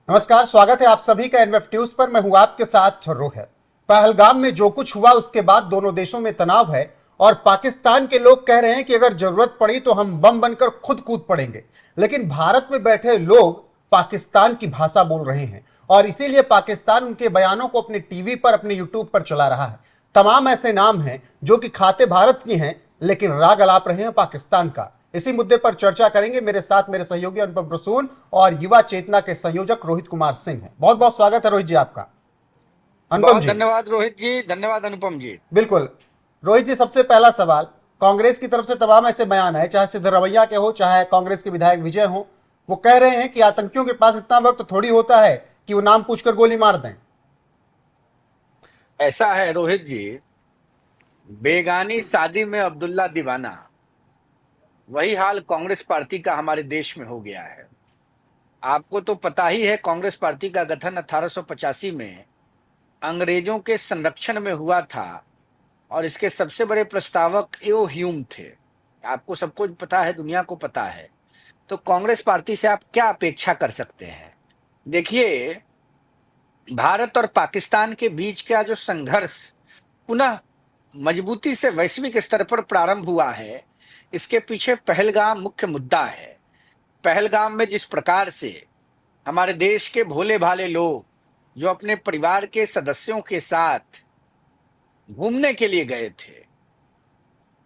नमस्कार, स्वागत है आप सभी का एनवेफ न्यूज पर। मैं हूं आपके साथ रोहित। पहलगाम में जो कुछ हुआ उसके बाद दोनों देशों में तनाव है और पाकिस्तान के लोग कह रहे हैं कि अगर जरूरत पड़ी तो हम बम बनकर खुद कूद पड़ेंगे। लेकिन भारत में बैठे लोग पाकिस्तान की भाषा बोल रहे हैं और इसीलिए पाकिस्तान उनके बयानों को अपने टीवी पर, अपने यूट्यूब पर चला रहा है। तमाम ऐसे नाम हैं जो कि खाते भारत की हैं लेकिन राग अलाप रहे हैं पाकिस्तान का। इसी मुद्दे पर चर्चा करेंगे। मेरे साथ मेरे सहयोगी अनुपम प्रसून और युवा चेतना के संयोजक रोहित कुमार सिंह हैं। बहुत बहुत स्वागत है रोहित जी आपका। अनुपम बहुत जी। धन्यवाद रोहित जी, धन्यवाद अनुपम जी। बिल्कुल रोहित जी, सबसे पहला सवाल, कांग्रेस की तरफ से तमाम ऐसे बयान है, चाहे सिद्धरमैया के हो चाहे कांग्रेस के विधायक विजय हो, वो कह रहे हैं कि आतंकियों के पास इतना वक्त थोड़ी होता है कि वो नाम पूछकर गोली मार दें। ऐसा है रोहित जी, बेगानी शादी में अब्दुल्ला दीवाना, वही हाल कांग्रेस पार्टी का हमारे देश में हो गया है। आपको तो पता ही है, कांग्रेस पार्टी का गठन 1885 में अंग्रेजों के संरक्षण में हुआ था और इसके सबसे बड़े प्रस्तावक एओ ह्यूम थे। आपको सबको पता है, दुनिया को पता है। तो कांग्रेस पार्टी से आप क्या अपेक्षा कर सकते हैं? देखिए, भारत और पाकिस्तान के बीच का जो संघर्ष पुनः मजबूती से वैश्विक स्तर पर प्रारंभ हुआ है, इसके पीछे पहलगाम मुख्य मुद्दा है। पहलगाम में जिस प्रकार से हमारे देश के भोले भाले लोग जो अपने परिवार के सदस्यों के साथ घूमने के लिए गए थे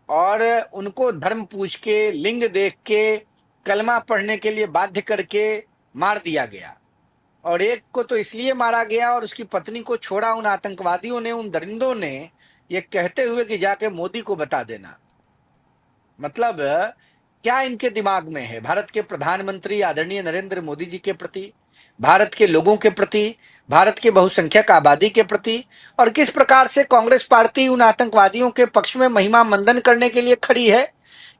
और उनको धर्म पूछ के, लिंग देख के, कलमा पढ़ने के लिए बाध्य करके मार दिया गया। और एक को तो इसलिए मारा गया और उसकी पत्नी को छोड़ा उन आतंकवादियों ने, उन दरिंदों ने, ये कहते हुए कि जाके मोदी को बता देना। मतलब क्या इनके दिमाग में है भारत के प्रधानमंत्री आदरणीय नरेंद्र मोदी जी के प्रति, भारत के लोगों के प्रति, भारत के बहुसंख्यक आबादी के प्रति, और किस प्रकार से कांग्रेस पार्टी उन आतंकवादियों के पक्ष में महिमा मंडन करने के लिए खड़ी है।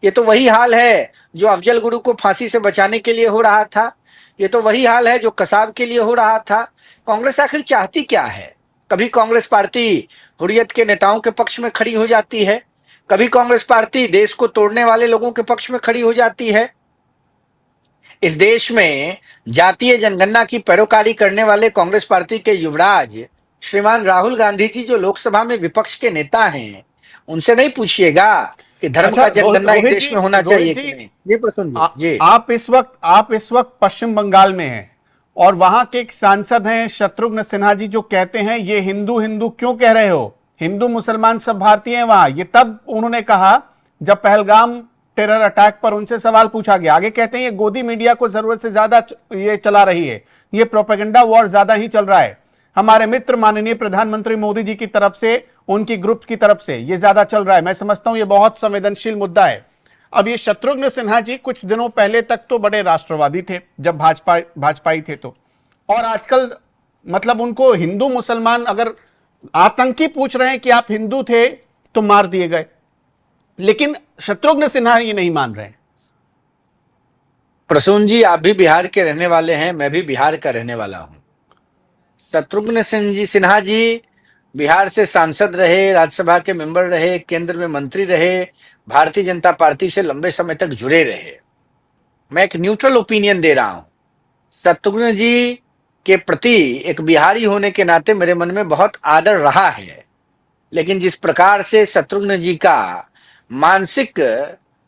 ये तो वही हाल है जो अफजल गुरु को फांसी से बचाने के लिए हो रहा था। ये तो वही हाल है जो कसाब के लिए हो रहा था। कांग्रेस आखिर चाहती क्या है? कभी कांग्रेस पार्टी हुर्रियत के नेताओं के पक्ष में खड़ी हो जाती है, कभी कांग्रेस पार्टी देश को तोड़ने वाले लोगों के पक्ष में खड़ी हो जाती है। इस देश में जातीय जनगणना की पैरोकारी करने वाले कांग्रेस पार्टी के युवराज श्रीमान राहुल गांधी जी, जो लोकसभा में विपक्ष के नेता हैं, उनसे नहीं पूछिएगा कि धर्म अच्छा का जनगणना इस रोहित देश जी, में होना रोहित चाहिए जी, कि नहीं। जी प्रसून जी। जी आप इस वक्त पश्चिम बंगाल में हैं और वहां के एक सांसद हैं शत्रुघ्न सिन्हा जी, जो कहते हैं ये हिंदू हिंदू क्यों कह रहे हो, हिंदू मुसलमान सब भारतीय हैं वहां। ये तब उन्होंने कहा जब पहलगाम टेरर अटैक पर उनसे सवाल पूछा गया। आगे कहते हैं ये गोदी मीडिया को जरूरत से ज्यादा ये चला रही है, ये प्रोपेगेंडा वॉर ज्यादा ही चल रहा है। हमारे मित्र माननीय प्रधानमंत्री मोदी जी की तरफ से, उनकी ग्रुप की तरफ से ये ज्यादा चल रहा है। मैं समझता हूं ये बहुत संवेदनशील मुद्दा है। अब ये शत्रुघ्न सिन्हा जी कुछ दिनों पहले तक तो बड़े राष्ट्रवादी थे जब भाजपाई थे तो, और आजकल मतलब उनको हिंदू मुसलमान अगर आतंकी पूछ रहे हैं कि आप हिंदू थे तो मार दिए गए, लेकिन शत्रुघ्न सिन्हा ये नहीं मान रहे हैं। प्रसून जी, आप भी बिहार के रहने वाले हैं, मैं भी बिहार का रहने वाला हूं। शत्रुघ्न सिन्हा जी बिहार से सांसद रहे, राज्यसभा के मेंबर रहे, केंद्र में मंत्री रहे, भारतीय जनता पार्टी से लंबे समय तक जुड़े रहे। मैं एक न्यूट्रल ओपिनियन दे रहा हूं। शत्रुघ्न जी के प्रति एक बिहारी होने के नाते मेरे मन में बहुत आदर रहा है। लेकिन जिस प्रकार से शत्रुघ्न जी का मानसिक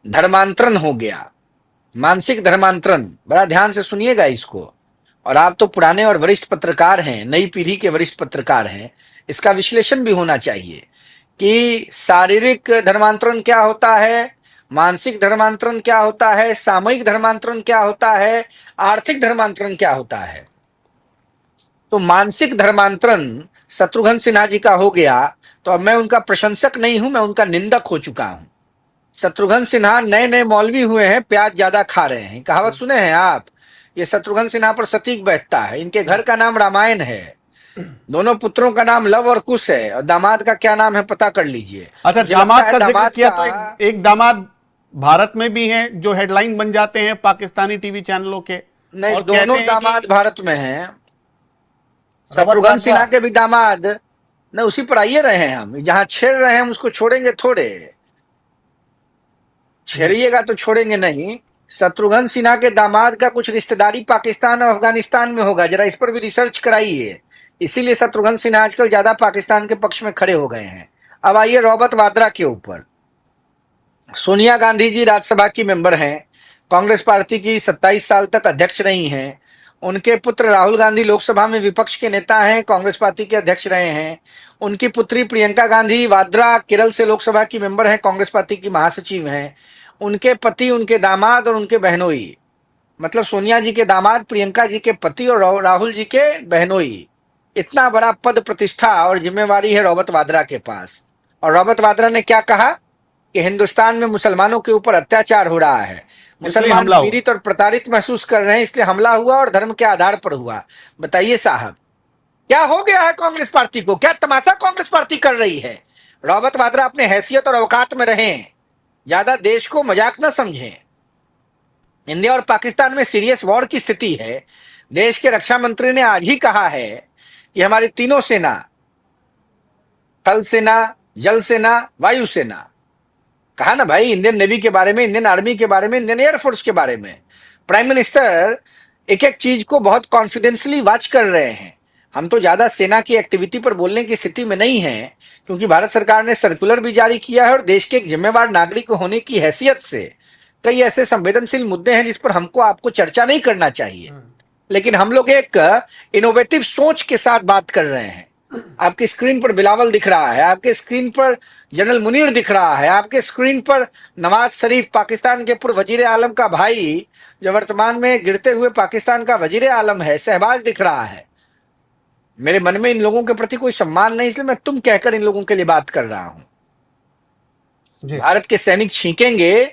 धर्मांतरण हो गया, मानसिक धर्मांतरण, बड़ा ध्यान से सुनिएगा इसको, और आप तो पुराने और वरिष्ठ पत्रकार हैं, नई पीढ़ी के वरिष्ठ पत्रकार हैं, इसका विश्लेषण भी होना चाहिए कि शारीरिक धर्मांतरण क्या होता है, मानसिक धर्मांतरण क्या होता है, सामयिक धर्मांतरण क्या होता है, आर्थिक धर्मांतरण क्या होता है। तो मानसिक धर्मांतरण शत्रुघ्न सिन्हा जी का हो गया तो अब मैं उनका प्रशंसक नहीं हूं, मैं उनका निंदक हो चुका हूं। शत्रुघ्न सिन्हा नए नए मौलवी हुए हैं, प्याज ज्यादा खा रहे हैं। कहावत सुने हैं आप? ये शत्रुघ्न सिन्हा पर सटीक बैठता है। इनके घर का नाम रामायण है, दोनों पुत्रों का नाम लव और कुश है, और दामाद का क्या नाम है पता कर लीजिए। अच्छा, मुझे लगता दामाद है का जिक्र दामाद किया का तो एक दामाद भारत में भी हैं जो हेडलाइन बन जाते हैं पाकिस्तानी टीवी चैनलों के, नहीं, और कहते दोनों हैं दामाद कि भारत में हैं। रॉबर्ट शत्रुघ्न वाड्रा। सिन्हा के भी दामाद न उसी पर आइए रहे हैं। हम जहां छेड़ रहे हैं हम उसको छोड़ेंगे थोड़े, जी। छेड़िएगा तो छोड़ेंगे नहीं। शत्रुघ्न सिन्हा के दामाद का कुछ रिश्तेदारी पाकिस्तान और अफगानिस्तान में होगा, जरा इस पर भी रिसर्च कराइए। इसीलिए शत्रुघ्न सिन्हा आजकल ज्यादा पाकिस्तान के पक्ष में खड़े हो गए हैं। अब आइए रॉबर्ट वाड्रा के ऊपर। सोनिया गांधी जी राज्यसभा की मेंबर हैं, कांग्रेस पार्टी की 27 साल तक अध्यक्ष रही हैं। उनके पुत्र राहुल गांधी लोकसभा में विपक्ष के नेता हैं, कांग्रेस पार्टी के अध्यक्ष रहे हैं। उनकी पुत्री प्रियंका गांधी वाड्रा केरल से लोकसभा की मेंबर हैं, कांग्रेस पार्टी की महासचिव हैं। उनके पति, उनके दामाद और उनके बहनोई, मतलब सोनिया जी के दामाद, प्रियंका जी के पति और राहुल जी के बहनोई, इतना बड़ा पद प्रतिष्ठा और जिम्मेवारी है रॉबर्ट वाड्रा के पास। और रॉबर्ट वाड्रा ने क्या कहा कि हिंदुस्तान में मुसलमानों के ऊपर अत्याचार हो रहा है, मुसलमान हमला हुआ। पीड़ित और प्रताड़ित महसूस कर रहे हैं, इसलिए हमला हुआ और धर्म के आधार पर हुआ। बताइए साहब, क्या हो गया है कांग्रेस पार्टी को? क्या तमाशा कांग्रेस पार्टी कर रही है? रॉबर्ट वाड्रा अपने हैसियत और औकात में रहें, ज्यादा देश को मजाक न समझें। इंडिया और पाकिस्तान में सीरियस वॉर की स्थिति है। देश के रक्षा मंत्री ने आज ही कहा है कि हमारी तीनों सेना, थल सेना, जल सेना, वायु सेना, कहा ना भाई, इंडियन नेवी के बारे में, इंडियन आर्मी के बारे में, इंडियन एयरफोर्स के बारे में प्राइम मिनिस्टर एक एक चीज को बहुत कॉन्फिडेंसली वॉच कर रहे हैं। हम तो ज्यादा सेना की एक्टिविटी पर बोलने की स्थिति में नहीं है, क्योंकि भारत सरकार ने सर्कुलर भी जारी किया है और देश के एक जिम्मेवार नागरिक होने की हैसियत से कई ऐसे संवेदनशील मुद्दे हैं जिस पर हमको आपको चर्चा नहीं करना चाहिए। लेकिन हम लोग एक इनोवेटिव सोच के साथ बात कर रहे हैं। आपकी स्क्रीन पर बिलावल दिख रहा है, आपके स्क्रीन पर जनरल मुनीर दिख रहा है, आपके स्क्रीन पर नवाज शरीफ, पाकिस्तान के पूर्व वजीर आलम का भाई, जो वर्तमान में गिरते हुए पाकिस्तान का वजीर आलम है, शहबाज दिख रहा है। मेरे मन में इन लोगों के प्रति कोई सम्मान नहीं, इसलिए मैं तुम कहकर इन लोगों के लिए बात कर रहा हूं। भारत के सैनिक छींकेंगे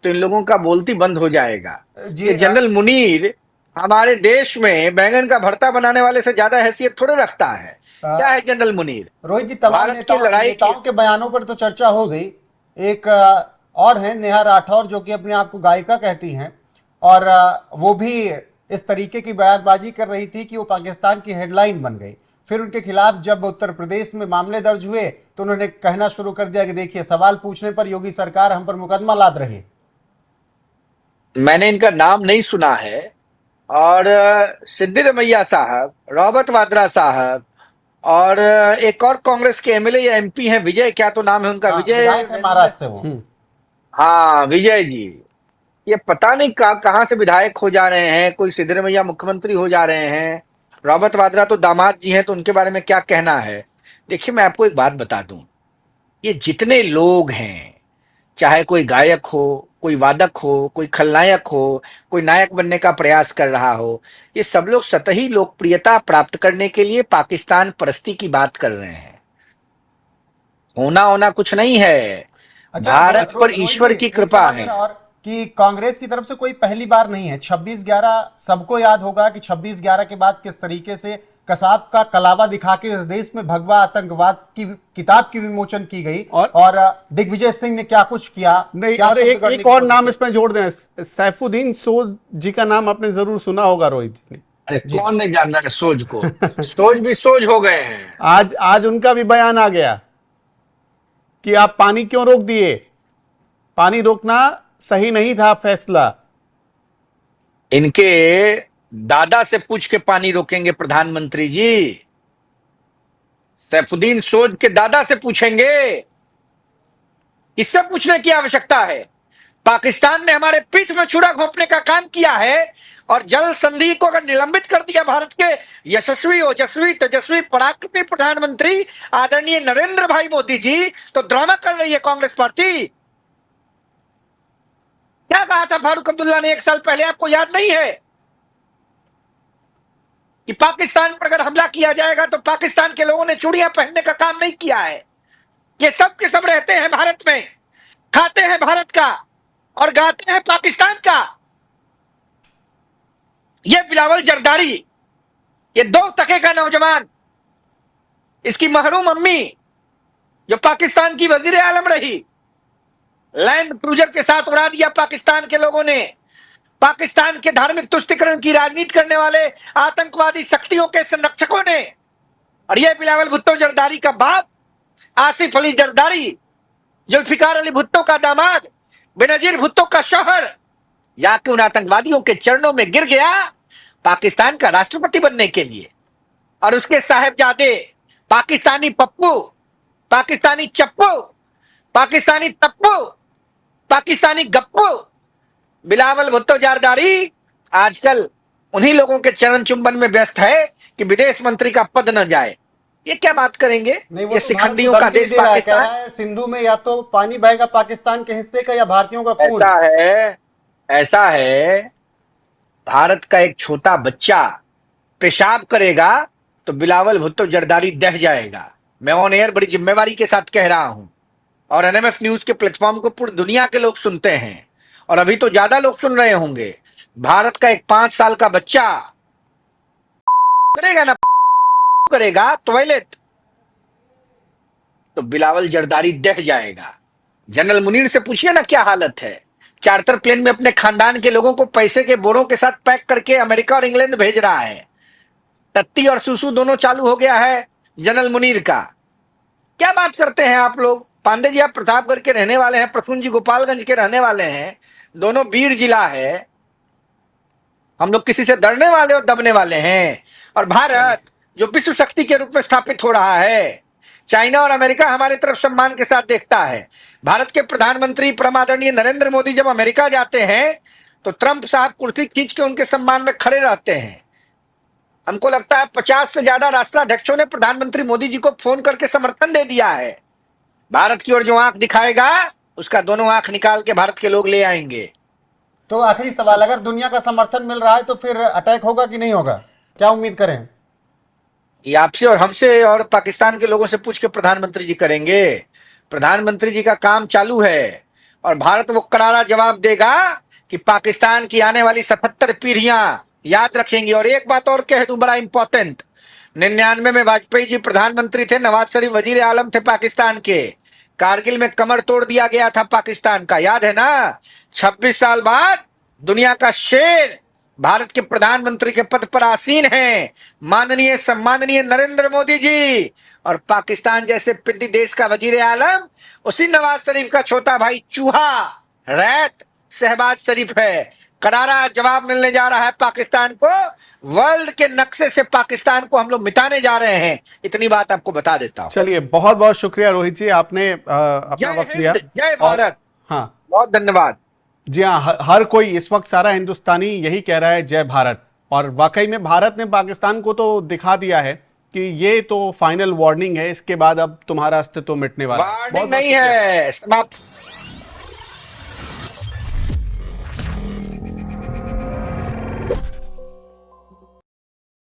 तो इन लोगों का बोलती बंद हो जाएगा। कि जनरल मुनीर हमारे देश में बैंगन का भरता बनाने वाले से ज्यादा हैसियत थोड़े रखता है। क्या है जनरल मुनीर? रोहित जी, तमाम नेताओं के बयानों पर तो चर्चा हो गई। एक और है नेहा राठौर, जो कि अपने आप को गायिका कहती हैं, और वो भी इस तरीके की बयानबाजी कर रही थी कि वो पाकिस्तान की हेडलाइन बन गई। फिर उनके खिलाफ जब उत्तर प्रदेश में मामले दर्ज हुए तो उन्होंने कहना शुरू कर दिया कि देखिए, सवाल पूछने पर योगी सरकार हम पर मुकदमा लाद रही है। मैंने इनका नाम नहीं सुना है। और सिद्धिरमैया साहब, रॉबर्ट वाड्रा साहब, और एक और कांग्रेस के एमएलए या एमपी हैं, विजय, क्या तो नाम है उनका, विजय महाराष्ट्र से वो। हाँ, विजय जी, ये पता नहीं कहां से विधायक हो जा रहे हैं। कोई सिद्धिरमैया मुख्यमंत्री हो जा रहे हैं, रॉबर्ट वाड्रा तो दामाद जी हैं, तो उनके बारे में क्या कहना है। देखिए, मैं आपको एक बात बता दूं, ये जितने लोग हैं, चाहे कोई गायक हो, कोई वादक हो, कोई खलनायक हो, कोई नायक बनने का प्रयास कर रहा हो, ये सब लोग सतही लोकप्रियता प्राप्त करने के लिए पाकिस्तान परस्ती की बात कर रहे हैं। होना कुछ नहीं है। भारत पर ईश्वर की कृपा है। और कि कांग्रेस की तरफ से कोई पहली बार नहीं है। 26/11 सबको याद होगा कि 26/11 के बाद किस तरीके से कसाब का कलावा दिखा के इस देश में भगवा आतंकवाद की किताब की विमोचन की गई, और दिग्विजय सिंह ने क्या कुछ किया। नहीं, और एक और नाम इसमें जोड़ दें, सैफुद्दीन सोज जी का नाम आपने जरूर सुना होगा रोहित जी ने। अरे कौन नहीं जानता है सोज को? सोज भी सोज हो गए हैं। आज उनका भी बयान आ गया कि आप पानी क्यों रोक दिए, पानी रोकना सही नहीं था फैसला। इनके दादा से पूछ के पानी रोकेंगे प्रधानमंत्री जी। सैफुद्दीन सोज के दादा से पूछेंगे। किससे पूछने की आवश्यकता है? पाकिस्तान ने हमारे पीठ में छुरा घोंपने का काम किया है, और जल संधि को अगर निलंबित कर दिया भारत के यशस्वी, ओजस्वी, तेजस्वी, पराक्रमी प्रधानमंत्री आदरणीय नरेंद्र भाई मोदी जी, तो ड्रामा कर रही है कांग्रेस पार्टी। क्या कहा था फारूक अब्दुल्ला ने 1 साल पहले, आपको याद नहीं है? कि पाकिस्तान पर अगर हमला किया जाएगा तो पाकिस्तान के लोगों ने चूड़ियां पहनने का काम नहीं किया है। ये सब के सब रहते हैं भारत में, खाते हैं भारत का और गाते हैं पाकिस्तान का। ये बिलावल जरदारी, ये 2 टके का नौजवान, इसकी महरूम अम्मी जो पाकिस्तान की वजीर आलम रही, लैंड क्रूजर के साथ उड़ा दिया पाकिस्तान के लोगों ने। पाकिस्तान के धार्मिक तुष्टिकरण की राजनीति करने वाले आतंकवादी शक्तियों के संरक्षकों ने। और यह बिलावल भुट्टो जरदारी का बाप आसिफ अली जरदारी, जुल्फिकार अली भुट्टो का दामाद, बेनजीर भुट्टो का शौहर, जाके उन आतंकवादियों के चरणों में गिर गया पाकिस्तान का राष्ट्रपति बनने के लिए। और उसके साहेबजादे पाकिस्तानी पप्पू, पाकिस्तानी चप्पू, पाकिस्तानी तप्पू, पाकिस्तानी गप्पू, बिलावल भुट्टो जरदारी आजकल उन्हीं लोगों के चरण चुंबन में व्यस्त है कि विदेश मंत्री का पद न जाए। ये क्या बात करेंगे? नहीं, वो ये तो सिखंडियों भारत का को धमकी देश दे रहा है, कह पाकिस्तान। रहा है सिंधु में या तो पानी बहेगा पाकिस्तान के हिस्से का या भारतीयों का खून। ऐसा है, भारत का एक छोटा बच्चा पेशाब करेगा तो बिलावल भुट्टो जरदारी दह जाएगा। मैं ऑन एयर बड़ी जिम्मेवारी के साथ कह रहा हूं, और एनएमएफ न्यूज के प्लेटफॉर्म को पूरी दुनिया के लोग सुनते हैं, और अभी तो ज्यादा लोग सुन रहे होंगे। भारत का एक 5 साल का बच्चा करेगा ना, करेगा टॉयलेट, तो बिलावल जरदारी दह जाएगा। जनरल मुनीर से पूछिए ना क्या हालत है। चार्टर प्लेन में अपने खानदान के लोगों को पैसे के बोरों के साथ पैक करके अमेरिका और इंग्लैंड भेज रहा है। तत्ती और सुसु दोनों चालू हो गया है जनरल मुनीर का। क्या बात करते हैं आप लोग? पांडे जी आप प्रतापगढ़ के रहने वाले हैं, प्रसून जी गोपालगंज के रहने वाले हैं, दोनों बीर जिला है। हम लोग किसी से डरने वाले और दबने वाले हैं? और भारत जो विश्व शक्ति के रूप में स्थापित हो रहा है, चाइना और अमेरिका हमारे तरफ सम्मान के साथ देखता है। भारत के प्रधानमंत्री परमादरणीय नरेंद्र मोदी जब अमेरिका जाते हैं तो ट्रंप साहब कुर्सी खींच के उनके सम्मान में खड़े रहते हैं। हमको लगता है 50 से ज्यादा राष्ट्राध्यक्षों ने प्रधानमंत्री मोदी जी को फोन करके समर्थन दे दिया है। भारत की ओर जो आंख दिखाएगा उसका दोनों आंख निकाल के भारत के लोग ले आएंगे। तो आखिरी सवाल, अगर दुनिया का समर्थन मिल रहा है तो फिर अटैक होगा कि नहीं होगा, क्या उम्मीद करें? ये आपसे और हमसे और पाकिस्तान के लोगों से पूछ के प्रधानमंत्री जी करेंगे। प्रधानमंत्री जी का काम चालू है और भारत वो करारा जवाब देगा कि पाकिस्तान की आने वाली 77 पीढ़ियां याद रखेंगी। और एक बात और कह दूं बड़ा इंपॉर्टेंट, 99 में वाजपेयी जी प्रधानमंत्री थे, नवाज शरीफ वजीर आलम थे पाकिस्तान के। कारगिल में कमर तोड़ दिया गया था पाकिस्तान का, याद है ना? 26 साल बाद दुनिया का शेर भारत के प्रधानमंत्री के पद पर आसीन हैं माननीय सम्माननीय नरेंद्र मोदी जी। और पाकिस्तान जैसे पिद्दी देश का वजीर आलम उसी नवाज शरीफ का छोटा भाई चूहा रैत शहबाज शरीफ है। करारा जवाब मिलने जा रहा है पाकिस्तान को। वर्ल्ड के नक्शे से पाकिस्तान को हम लोग मिटाने जा रहे हैं। इतनी बात आपको बता देता हूं। चलिए, बहुत बहुत शुक्रिया रोहित जी, आपने अपना वक्त दिया। जय भारत। हाँ, बहुत धन्यवाद। जी हाँ, हर कोई इस वक्त सारा हिंदुस्तानी यही कह रहा है जय भारत। और वाकई में भारत ने पाकिस्तान को तो दिखा दिया है कि ये तो फाइनल वार्निंग है, इसके बाद अब तुम्हारा अस्तित्व मिटने वाला है। वार्निंग नहीं है, समाप्त।